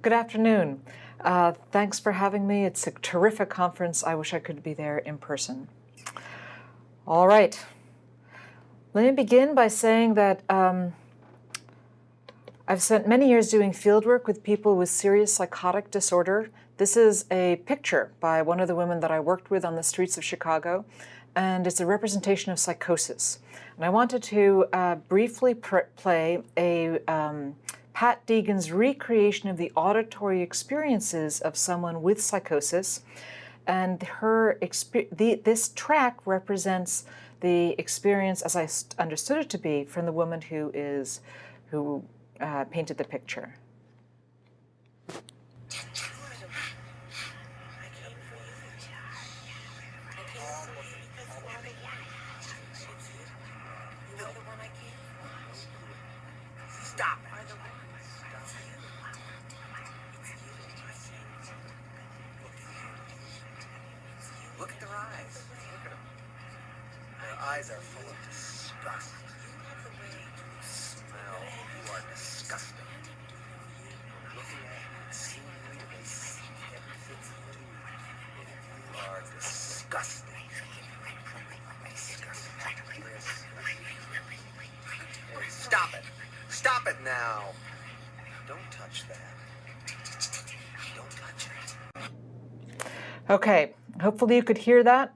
Good afternoon. Thanks for having me. It's a terrific conference. I wish I could be there in person. All right. Let me begin by saying that I've spent many years doing fieldwork with people with serious psychotic disorder. This is a picture by one of the women that I worked with on the streets of Chicago, and it's a representation of psychosis. And I wanted to briefly play a Pat Deegan's recreation of the auditory experiences of someone with psychosis, and this track represents the experience, as I understood it to be, from the woman who painted the picture. Stop it. Look at their eyes. Look at them. Their eyes are full of disgust. You smell. You are disgusting. Looking at you and seeing you, they see everything you do. You are disgusting. Hey, stop it. Stop it now. Don't touch that. Don't touch it. Okay, hopefully you could hear that.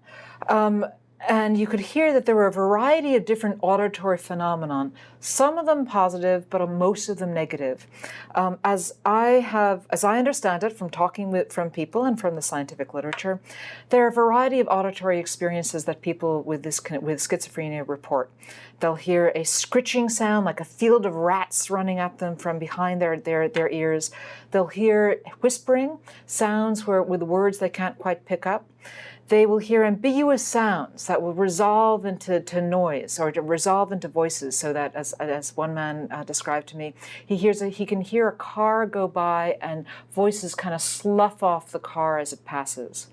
And you could hear that there were a variety of different auditory phenomenon, some of them positive, but most of them negative. As I understand it from talking from people and from the scientific literature, there are a variety of auditory experiences that people with schizophrenia report. They'll hear a scritching sound, like a field of rats running at them from behind their ears. They'll hear whispering sounds with words they can't quite pick up. They will hear ambiguous sounds that will resolve into noise or to resolve into voices, so that, as one man described to me, he can hear a car go by and voices kind of slough off the car as it passes.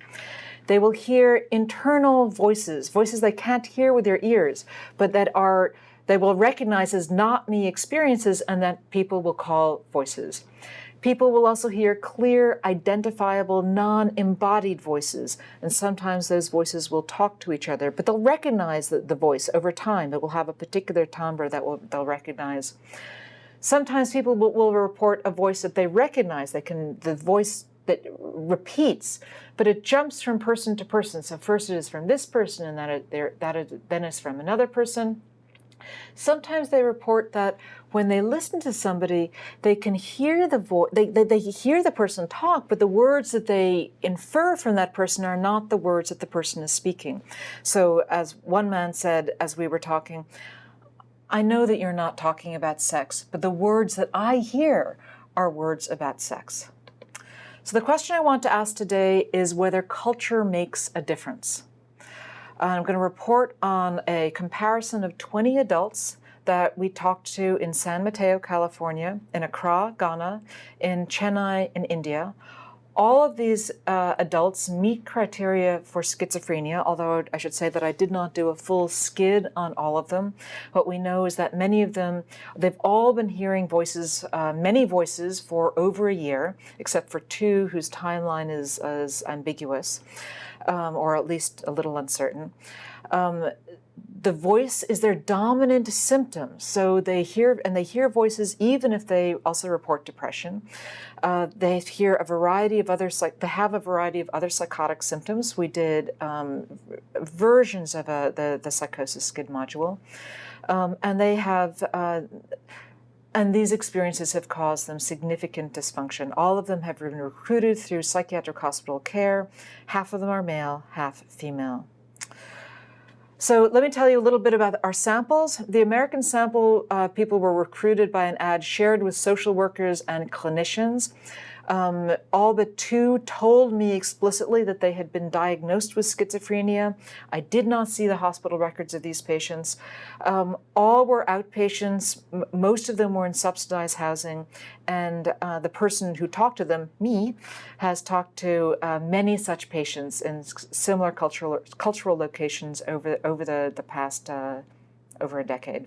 They will hear internal voices they can't hear with their ears, but they will recognize as not me experiences, and that people will call voices. People will also hear clear, identifiable, non-embodied voices, and sometimes those voices will talk to each other, but they'll recognize the voice over time. It will have a particular timbre that they'll recognize. Sometimes people will report a voice that they recognize. The voice that repeats, but it jumps from person to person. So first it is from this person, and then it's from another person. Sometimes they report that when they listen to somebody, they can hear the voice. They hear the person talk, but the words that they infer from that person are not the words that the person is speaking. So, as one man said as we were talking, I know that you're not talking about sex, but the words that I hear are words about sex. So the question I want to ask today is whether culture makes a difference. I'm going to report on a comparison of 20 adults that we talked to in San Mateo, California, in Accra, Ghana, in Chennai, in India. All of these adults meet criteria for schizophrenia, although I should say that I did not do a full skid on all of them. What we know is that many of them, they've all been hearing voices, many voices, for over a year, except for two whose timeline is ambiguous, or at least a little uncertain. The voice is their dominant symptom, so they hear voices even if they also report depression. They have a variety of other psychotic symptoms. We did versions of the psychosis skid module, and they have. And these experiences have caused them significant dysfunction. All of them have been recruited through psychiatric hospital care. Half of them are male, half female. So let me tell you a little bit about our samples. The American sample people were recruited by an ad shared with social workers and clinicians. All but two told me explicitly that they had been diagnosed with schizophrenia. I did not see the hospital records of these patients. All were outpatients. Most of them were in subsidized housing. And the person who talked to them, me, has talked to many such patients in similar cultural locations over the past over a decade.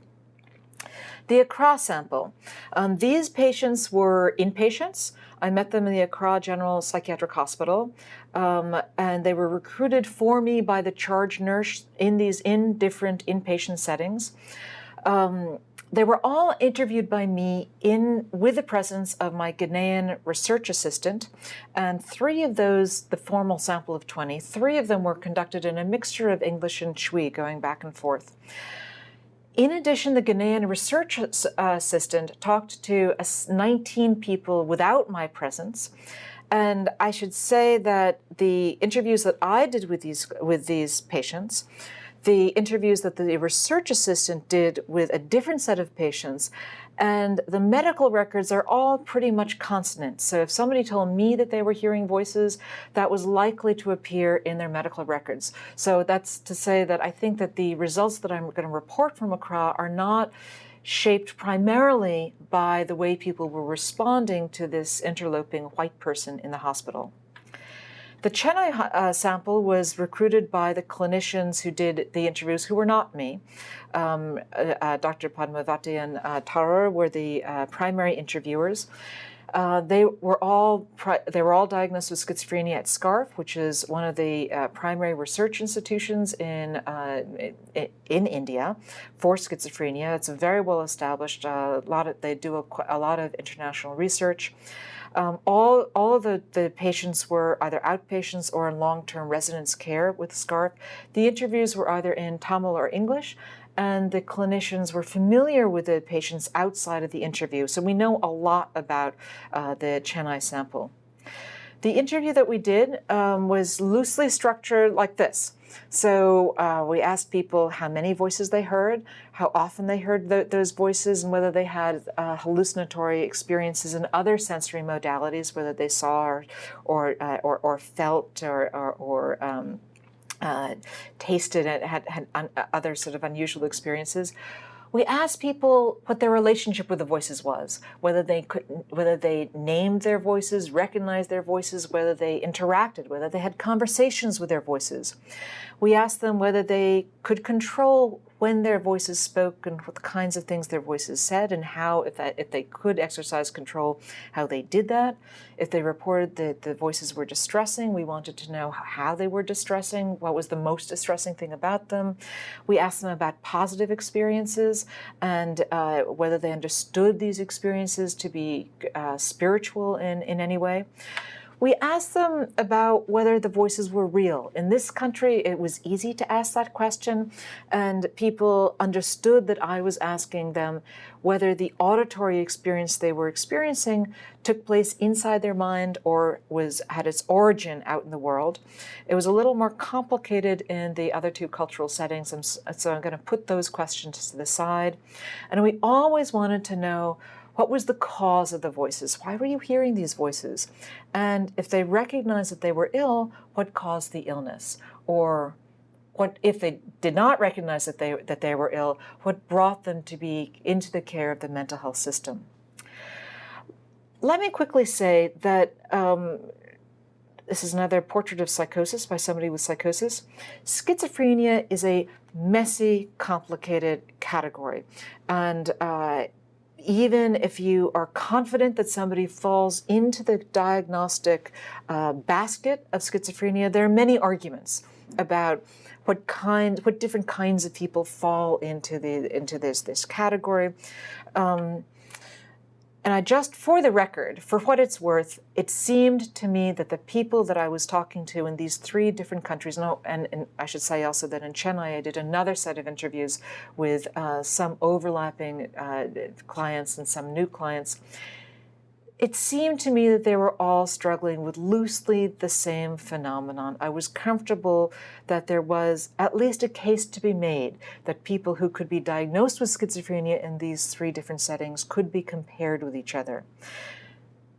The Accra sample. These patients were inpatients. I met them in the Accra General Psychiatric Hospital, and they were recruited for me by the charge nurse in different inpatient settings. They were all interviewed by me with the presence of my Ghanaian research assistant, and 3 of those, the formal sample of 20, 3 of them were conducted in a mixture of English and Chui, going back and forth. In addition, the Ghanaian research assistant talked to 19 people without my presence. And I should say that the interviews that I did with these patients, the interviews that the research assistant did with a different set of patients, and the medical records are all pretty much consonant. So if somebody told me that they were hearing voices, that was likely to appear in their medical records. So that's to say that I think that the results that I'm going to report from Accra are not shaped primarily by the way people were responding to this interloping white person in the hospital. The Chennai sample was recruited by the clinicians who did the interviews, who were not me. Dr. Padmavati and Ture were the primary interviewers. They were all diagnosed with schizophrenia at SCARF, which is one of the primary research institutions in India for schizophrenia. It's a very well established. They do a lot of international research. All of the patients were either outpatients or in long-term residence care with SCARF. The interviews were either in Tamil or English, and the clinicians were familiar with the patients outside of the interview. So we know a lot about the Chennai sample. The interview that we did was loosely structured like this. So we asked people how many voices they heard, how often they heard those voices, and whether they had hallucinatory experiences in other sensory modalities, whether they saw or felt or tasted and had other sort of unusual experiences. We asked people what their relationship with the voices was, whether they named their voices, recognized their voices, whether they interacted, whether they had conversations with their voices. We asked them whether they could control when their voices spoke and what kinds of things their voices said, and how, if they could exercise control, how they did that. If they reported that the voices were distressing, we wanted to know how they were distressing, what was the most distressing thing about them. We asked them about positive experiences and whether they understood these experiences to be spiritual in any way. We asked them about whether the voices were real. In this country, it was easy to ask that question, and people understood that I was asking them whether the auditory experience they were experiencing took place inside their mind or had its origin out in the world. It was a little more complicated in the other 2 cultural settings, and so I'm going to put those questions to the side. And we always wanted to know, what was the cause of the voices? Why were you hearing these voices? And if they recognized that they were ill, what caused the illness? Or what if they did not recognize that they were ill, what brought them to be into the care of the mental health system? Let me quickly say that this is another portrait of psychosis by somebody with psychosis. Schizophrenia is a messy, complicated category. And even if you are confident that somebody falls into the diagnostic basket of schizophrenia, there are many arguments about what different kinds of people fall into this category. And I just, for the record, for what it's worth, it seemed to me that the people that I was talking to in these 3 different countries, and I should say also that in Chennai I did another set of interviews with some overlapping clients and some new clients. It seemed to me that they were all struggling with loosely the same phenomenon. I was comfortable that there was at least a case to be made that people who could be diagnosed with schizophrenia in these 3 different settings could be compared with each other.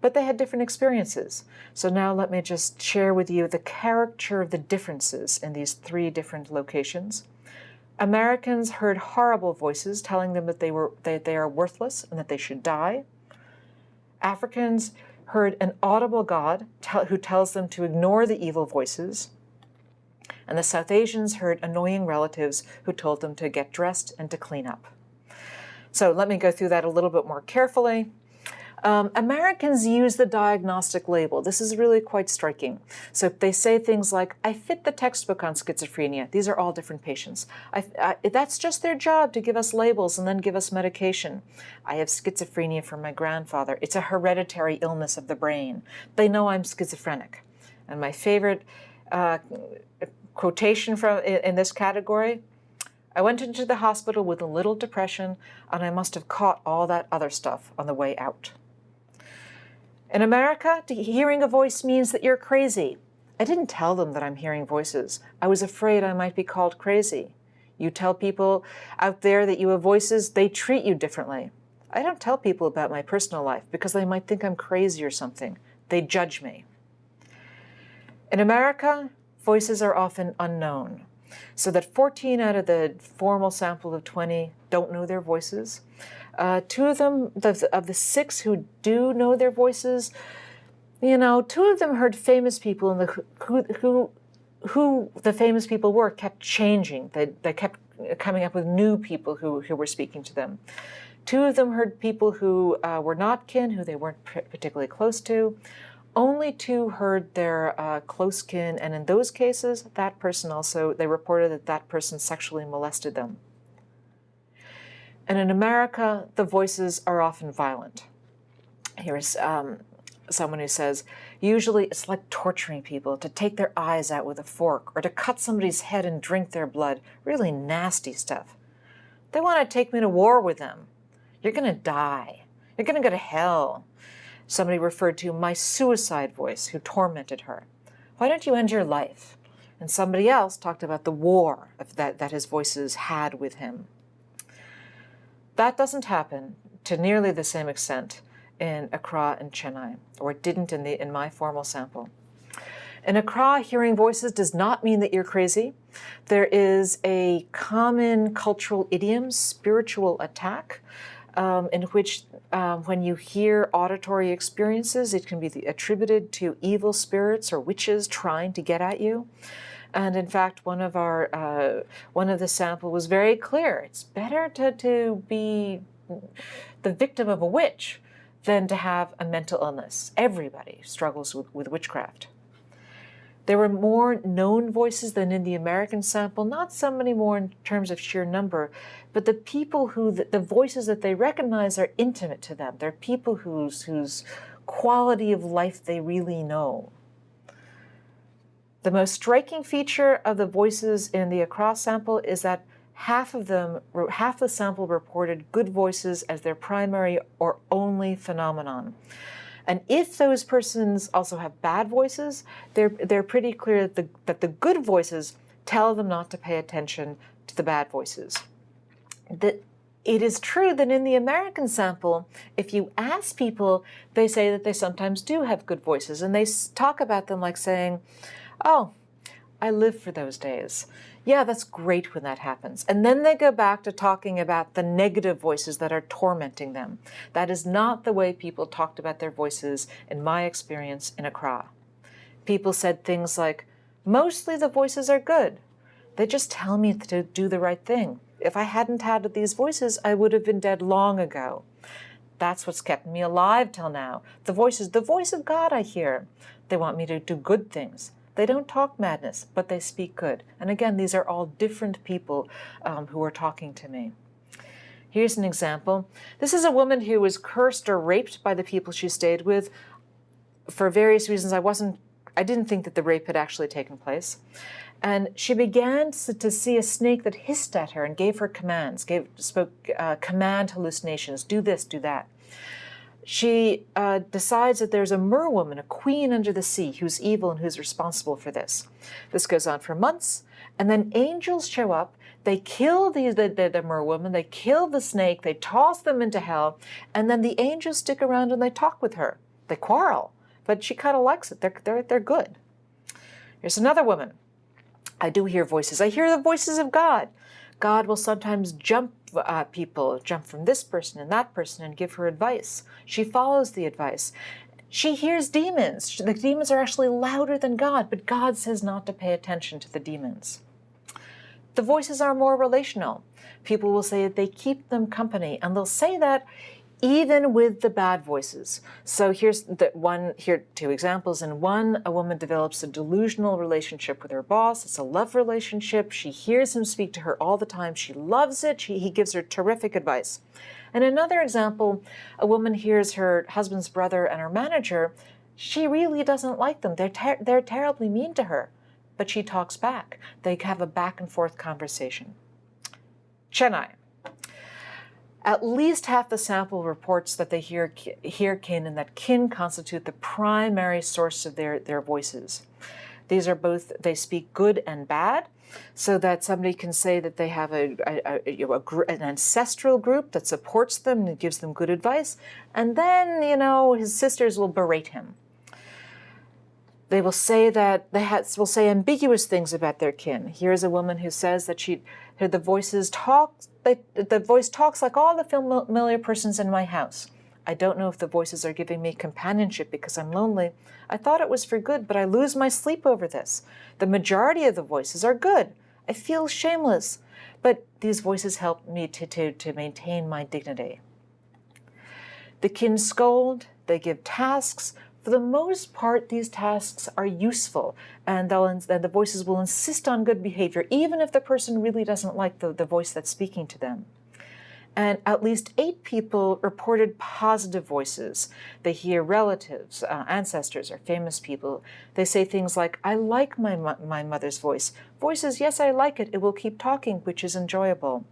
But they had different experiences. So now let me just share with you the caricature of the differences in these 3 different locations. Americans heard horrible voices telling them that they are worthless and that they should die. Africans heard an audible God who tells them to ignore the evil voices. And the South Asians heard annoying relatives who told them to get dressed and to clean up. So let me go through that a little bit more carefully. Americans use the diagnostic label. This is really quite striking. So they say things like, I fit the textbook on schizophrenia. These are all different patients. That's just their job, to give us labels and then give us medication. I have schizophrenia from my grandfather. It's a hereditary illness of the brain. They know I'm schizophrenic. And my favorite quotation in this category, I went into the hospital with a little depression, and I must have caught all that other stuff on the way out. In America, hearing a voice means that you're crazy. I didn't tell them that I'm hearing voices. I was afraid I might be called crazy. You tell people out there that you have voices, they treat you differently. I don't tell people about my personal life because they might think I'm crazy or something. They judge me. In America, voices are often unknown, so that 14 out of the formal sample of 20 don't know their voices. 2 of them, of the 6 who do know their voices, 2 of them heard famous people, and who the famous people were kept changing. They kept coming up with new people who were speaking to them. 2 of them heard people who were not kin, who they weren't particularly close to. Only 2 heard their close kin, and in those cases, that person also, they reported that person sexually molested them. And in America, the voices are often violent. Here's someone who says, usually it's like torturing people, to take their eyes out with a fork, or to cut somebody's head and drink their blood. Really nasty stuff. They want to take me to war with them. You're going to die. You're going to go to hell. Somebody referred to my suicide voice who tormented her. Why don't you end your life? And somebody else talked about the war that his voices had with him. That doesn't happen to nearly the same extent in Accra and Chennai, or it didn't in my formal sample. In Accra, hearing voices does not mean that you're crazy. There is a common cultural idiom, spiritual attack, in which when you hear auditory experiences, it can be attributed to evil spirits or witches trying to get at you. And in fact, one of the sample was very clear. It's better to be the victim of a witch than to have a mental illness. Everybody struggles with witchcraft. There were more known voices than in the American sample, not so many more in terms of sheer number, but the people the voices that they recognize are intimate to them. They're people whose quality of life they really know. The most striking feature of the voices in the Accra sample is that half the sample reported good voices as their primary or only phenomenon. And if those persons also have bad voices, they're pretty clear that the good voices tell them not to pay attention to the bad voices. That it is true that in the American sample, if you ask people, they say that they sometimes do have good voices, and they talk about them like saying, oh, I live for those days. Yeah, that's great when that happens. And then they go back to talking about the negative voices that are tormenting them. That is not the way people talked about their voices in my experience in Accra. People said things like, mostly the voices are good. They just tell me to do the right thing. If I hadn't had these voices, I would have been dead long ago. That's what's kept me alive till now. The voice of God I hear. They want me to do good things. They don't talk madness, but they speak good. And again, these are all different people who are talking to me. Here's an example. This is a woman who was cursed or raped by the people she stayed with. For various reasons, I didn't think that the rape had actually taken place. And she began to see a snake that hissed at her and gave her commands, spoke command hallucinations, do this, do that. She decides that there's a merwoman, a queen under the sea, who's evil and who's responsible for this. This goes on for months, and then angels show up. They kill the merwoman, they kill the snake, they toss them into hell, and then the angels stick around and they talk with her. They quarrel, but she kind of likes it. They're good. Here's another woman. I do hear voices. I hear the voices of God. God will sometimes jump from this person and that person and give her advice. She follows the advice. She hears demons. The demons are actually louder than God, but God says not to pay attention to the demons. The voices are more relational. People will say that they keep them company, and they'll say that even with the bad voices. So here are two examples. In one, a woman develops a delusional relationship with her boss. It's a love relationship. She hears him speak to her all the time. She loves it. He gives her terrific advice. In another example, a woman hears her husband's brother and her manager. She really doesn't like them. They're terribly mean to her, but she talks back. They have a back and forth conversation. Chennai. At least half the sample reports that they hear kin, and that kin constitute the primary source of their voices. These are both, they speak good and bad, so that somebody can say that they have an ancestral group that supports them and gives them good advice, and then, his sisters will berate him. They will say that will say ambiguous things about their kin. Here's a woman who says that the voice talks like all the familiar persons in my house. I don't know if the voices are giving me companionship because I'm lonely. I thought it was for good, but I lose my sleep over this. The majority of the voices are good. I feel shameless, but these voices help me to maintain my dignity. The kin scold, they give tasks. For the most part, these tasks are useful, and the voices will insist on good behavior, even if the person really doesn't like the voice that's speaking to them. And at least 8 people reported positive voices. They hear relatives, ancestors, or famous people. They say things like, I like my mother's voice. Voices, yes, I like it. It will keep talking, which is enjoyable.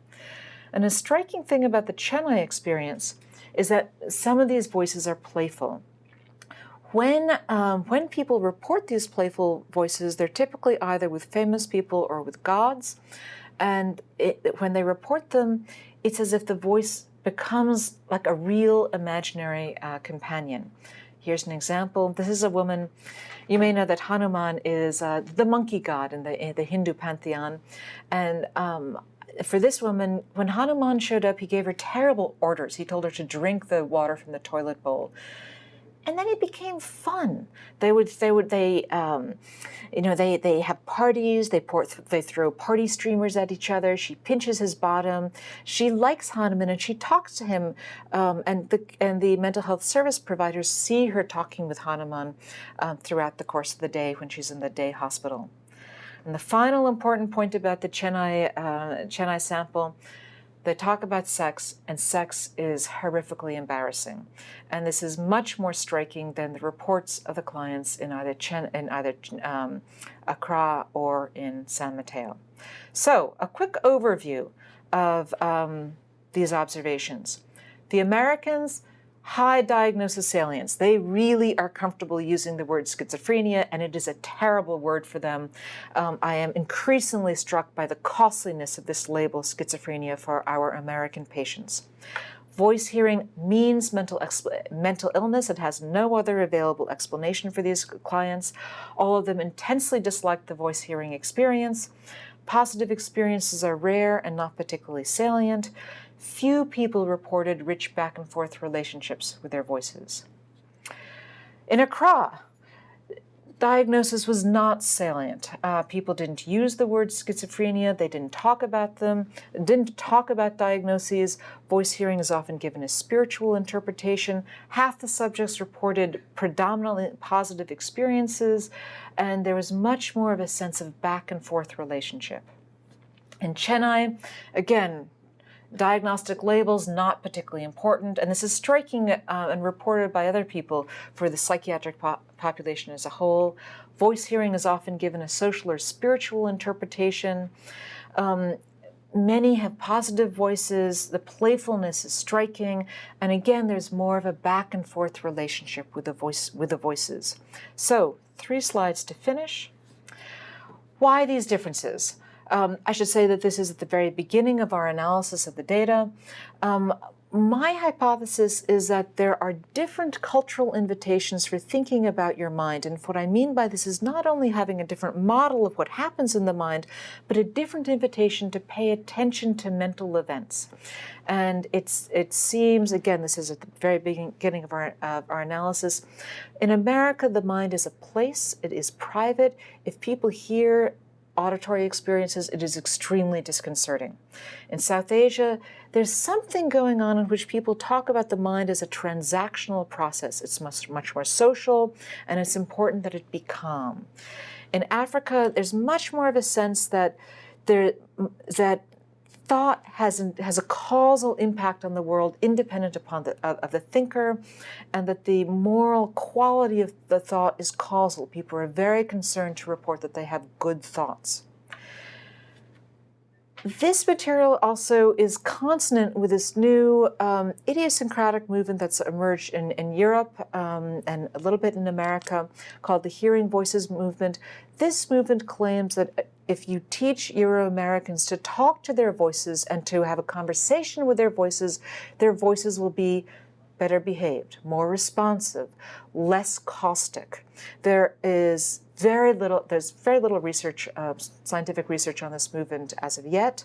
And a striking thing about the Chennai experience is that some of these voices are playful. When people report these playful voices, they're typically either with famous people or with gods. And when they report them, it's as if the voice becomes like a real imaginary companion. Here's an example. This is a woman. You may know that Hanuman is the monkey god in the Hindu pantheon. And for this woman, when Hanuman showed up, he gave her terrible orders. He told her to drink the water from the toilet bowl. And then it became fun. They have parties. They throw party streamers at each other. She pinches his bottom. She likes Hanuman, and she talks to him. And the mental health service providers see her talking with Hanuman throughout the course of the day when she's in the day hospital. And the final important point about the Chennai sample. They talk about sex, and sex is horrifically embarrassing. And this is much more striking than the reports of the clients in either Accra or in San Mateo. So, a quick overview of these observations. The Americans, high diagnosis salience. They really are comfortable using the word schizophrenia, and it is a terrible word for them. I am increasingly struck by the costliness of this label, schizophrenia, for our American patients. Voice hearing means mental illness. It has no other available explanation for these clients. All of them intensely dislike the voice hearing experience. Positive experiences are rare and not particularly salient. Few people reported rich back and forth relationships with their voices. In Accra, diagnosis was not salient. People didn't use the word schizophrenia. They didn't talk about them, didn't talk about diagnoses. Voice hearing is often given a spiritual interpretation. Half the subjects reported predominantly positive experiences, and there was much more of a sense of back and forth relationship. In Chennai, again, diagnostic labels, not particularly important, and this is striking and reported by other people for the psychiatric population as a whole. Voice hearing is often given a social or spiritual interpretation. Many have positive voices. The playfulness is striking, and again, there's more of a back and forth relationship with the voices. So, 3 slides to finish. Why these differences? I should say that this is at the very beginning of our analysis of the data. My hypothesis is that there are different cultural invitations for thinking about your mind. And what I mean by this is not only having a different model of what happens in the mind, but a different invitation to pay attention to mental events. And it seems, again, this is at the very beginning of our analysis. In America, the mind is a place. It is private. If people hear auditory experiences, it is extremely disconcerting. In South Asia, there's something going on in which people talk about the mind as a transactional process. It's much more social, and it's important that it be calm. In Africa, there's much more of a sense that thought has a causal impact on the world independent of the thinker, and that the moral quality of the thought is causal. People are very concerned to report that they have good thoughts. This material also is consonant with this new idiosyncratic movement that's emerged in Europe and a little bit in America called the Hearing Voices movement. This movement claims that if you teach Euro-Americans to talk to their voices and to have a conversation with their voices will be better behaved, more responsive, less caustic. There's very little research, scientific research on this movement as of yet,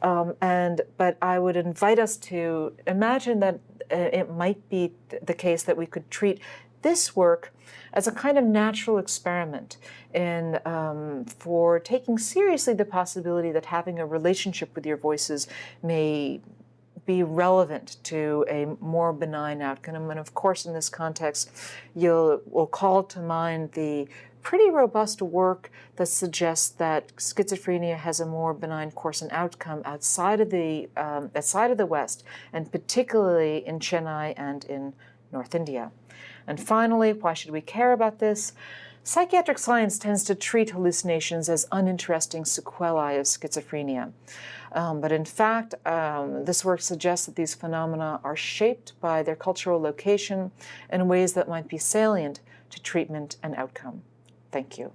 but I would invite us to imagine that it might be the case that we could treat this work as a kind of natural experiment in for taking seriously the possibility that having a relationship with your voices may be relevant to a more benign outcome. And of course, in this context, will call to mind the pretty robust work that suggests that schizophrenia has a more benign course and outcome outside of the West, and particularly in Chennai and in North India. And finally, why should we care about this? Psychiatric science tends to treat hallucinations as uninteresting sequelae of schizophrenia. But in fact, this work suggests that these phenomena are shaped by their cultural location in ways that might be salient to treatment and outcome. Thank you.